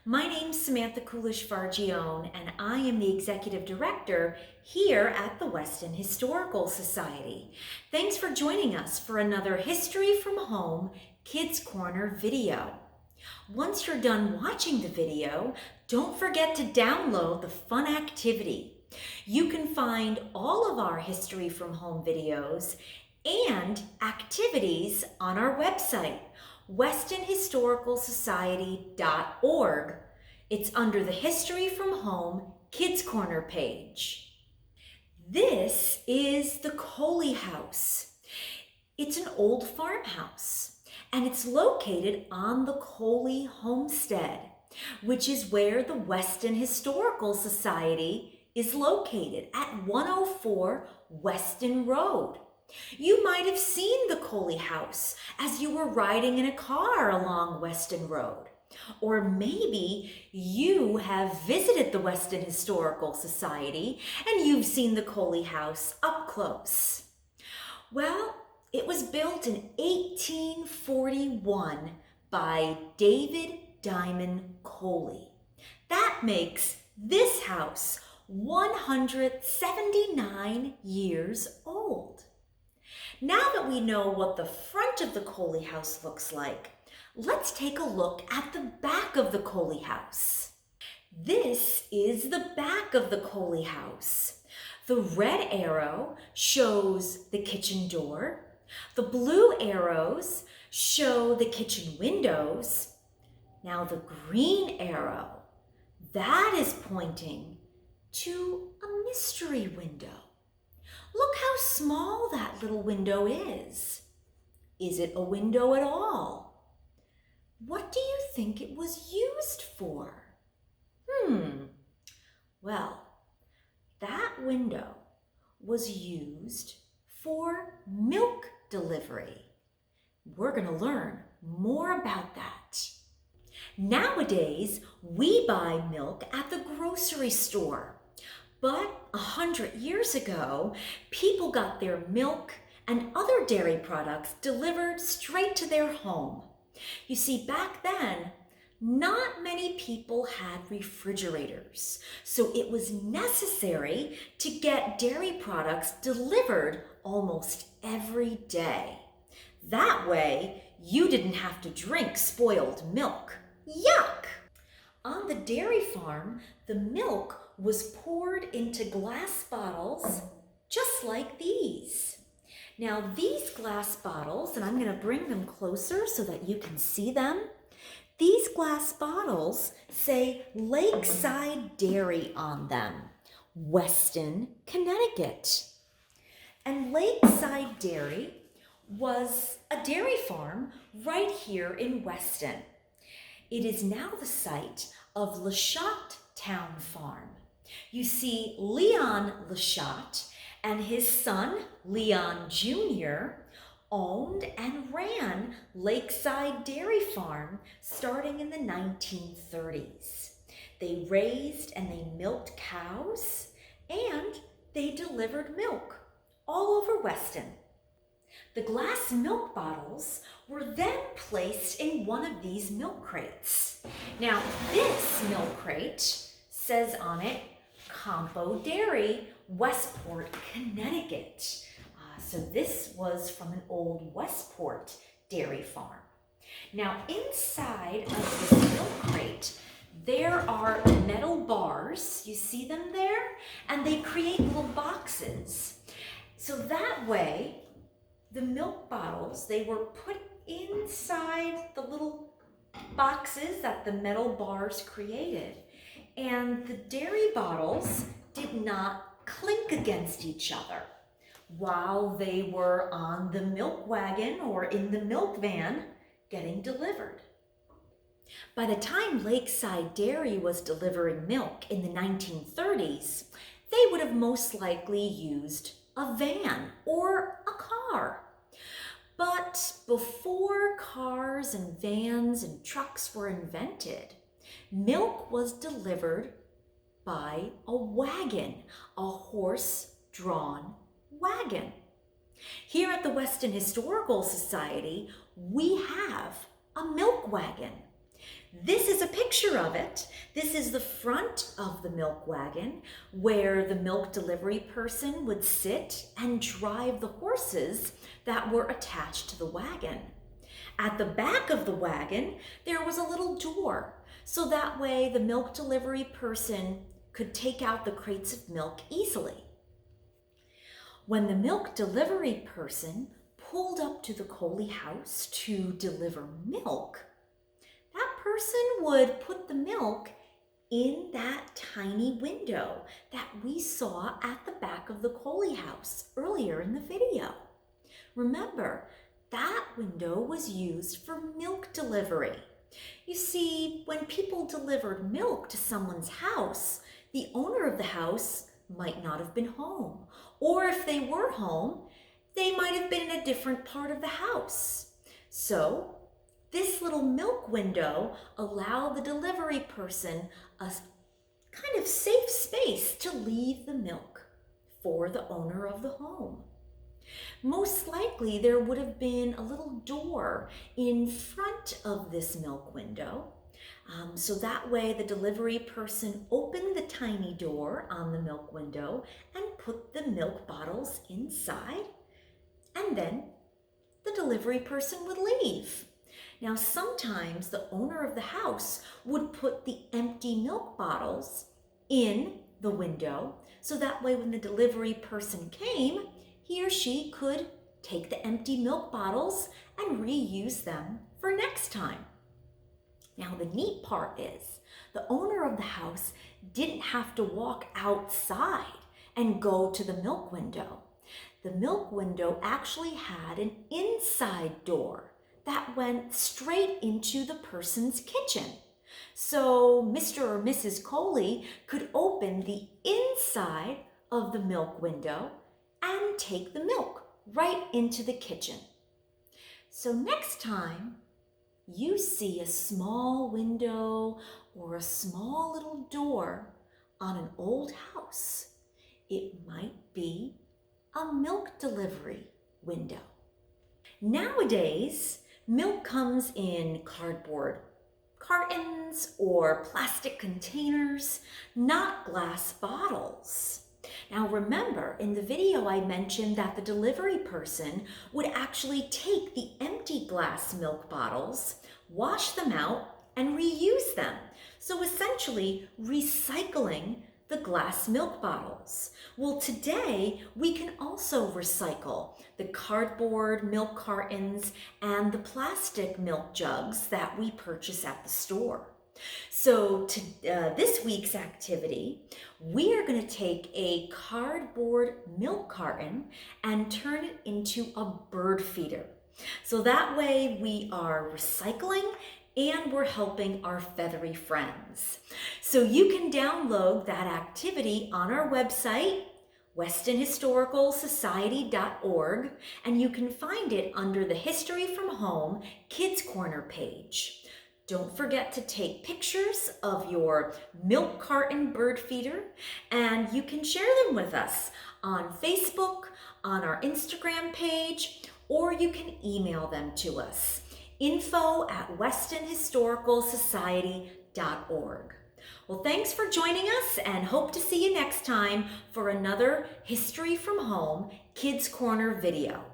My name's Samantha Kulish-Fargione, and I am the Executive Director here at the Weston Historical Society. Thanks for joining us for another History from Home Kids Corner video. Once you're done watching the video, don't forget to download the fun activity. You can find all of our History from Home videos and activities on our website, westonhistoricalsociety.org. It's under the History from Home Kids Corner page. This is the Coley House. It's an old farmhouse, and it's located on the Coley homestead, which is where the Weston Historical Society is located at 104 Weston Road. You might have seen the Coley House as you were riding in a car along Weston Road. Or maybe you have visited the Weston Historical Society and you've seen the Coley House up close. Well, it was built in 1841 by David Diamond Coley. That makes this house 179 years old. Now that we know what the front of the Coley House looks like, let's take a look at the back of the Coley House. This is the back of the Coley House. The red arrow shows the kitchen door. The blue arrows show the kitchen windows. Now the green arrow, that is pointing to a mystery window. Look how small that little window is. Is it a window at all? What do you think it was used for? Well, that window was used for milk delivery. We're going to learn more about that. Nowadays, we buy milk at the grocery store. But 100 years ago, people got their milk and other dairy products delivered straight to their home. You see, back then, not many people had refrigerators, so it was necessary to get dairy products delivered almost every day. That way, you didn't have to drink spoiled milk. Yuck! On the dairy farm, the milk was poured into glass bottles just like these. Now these glass bottles, and I'm going to bring them closer so that you can see them. These glass bottles say Lakeside Dairy on them, Weston, Connecticut. And Lakeside Dairy was a dairy farm right here in Weston. It is now the site of Leshotte Town Farm. You see, Leon Leshotte and his son, Leon Jr., owned and ran Lakeside Dairy Farm starting in the 1930s. They raised and they milked cows and they delivered milk all over Weston. The glass milk bottles were then placed in one of these milk crates. Now, this milk crate says on it, Campo Dairy, Westport, Connecticut. So this was from an old Westport dairy farm. Now inside of this milk crate, there are metal bars. You see them there? And they create little boxes. So that way, the milk bottles, they were put inside the little boxes that the metal bars created. And the dairy bottles did not clink against each other while they were on the milk wagon or in the milk van getting delivered. By the time Lakeside Dairy was delivering milk in the 1930s, they would have most likely used a van or a car. But before cars and vans and trucks were invented, milk was delivered by a wagon, a horse-drawn wagon. Here at the Weston Historical Society, we have a milk wagon. This is a picture of it. This is the front of the milk wagon where the milk delivery person would sit and drive the horses that were attached to the wagon. At the back of the wagon, there was a little door, so that way the milk delivery person could take out the crates of milk easily. When the milk delivery person pulled up to the Coley house to deliver milk, that person would put the milk in that tiny window that we saw at the back of the Coley house earlier in the video. Remember, that window was used for milk delivery. You see, when people delivered milk to someone's house, the owner of the house might not have been home. Or if they were home, they might have been in a different part of the house. So, this little milk window allowed the delivery person a kind of safe space to leave the milk for the owner of the home. Most likely there would have been a little door in front of this milk window. So that way the delivery person opened the tiny door on the milk window and put the milk bottles inside, and then the delivery person would leave. Now, sometimes the owner of the house would put the empty milk bottles in the window, so that way when the delivery person came, he or she could take the empty milk bottles and reuse them for next time. Now, the neat part is the owner of the house didn't have to walk outside and go to the milk window. The milk window actually had an inside door that went straight into the person's kitchen. So Mr. or Mrs. Coley could open the inside of the milk window and take the milk right into the kitchen. So next time you see a small window or a small little door on an old house, it might be a milk delivery window. Nowadays, milk comes in cardboard cartons or plastic containers, not glass bottles. Now remember, in the video I mentioned that the delivery person would actually take the empty glass milk bottles, wash them out, and reuse them. So essentially recycling the glass milk bottles. Well, today we can also recycle the cardboard milk cartons and the plastic milk jugs that we purchase at the store. So this week's activity, we are going to take a cardboard milk carton and turn it into a bird feeder. So that way we are recycling and we're helping our feathery friends. So you can download that activity on our website, westonhistoricalsociety.org, and you can find it under the History from Home Kids Corner page. Don't forget to take pictures of your milk carton bird feeder, and you can share them with us on Facebook, on our Instagram page, or you can email them to us. info@westonhistoricalsociety.org. Well, thanks for joining us and hope to see you next time for another History from Home Kids Corner video.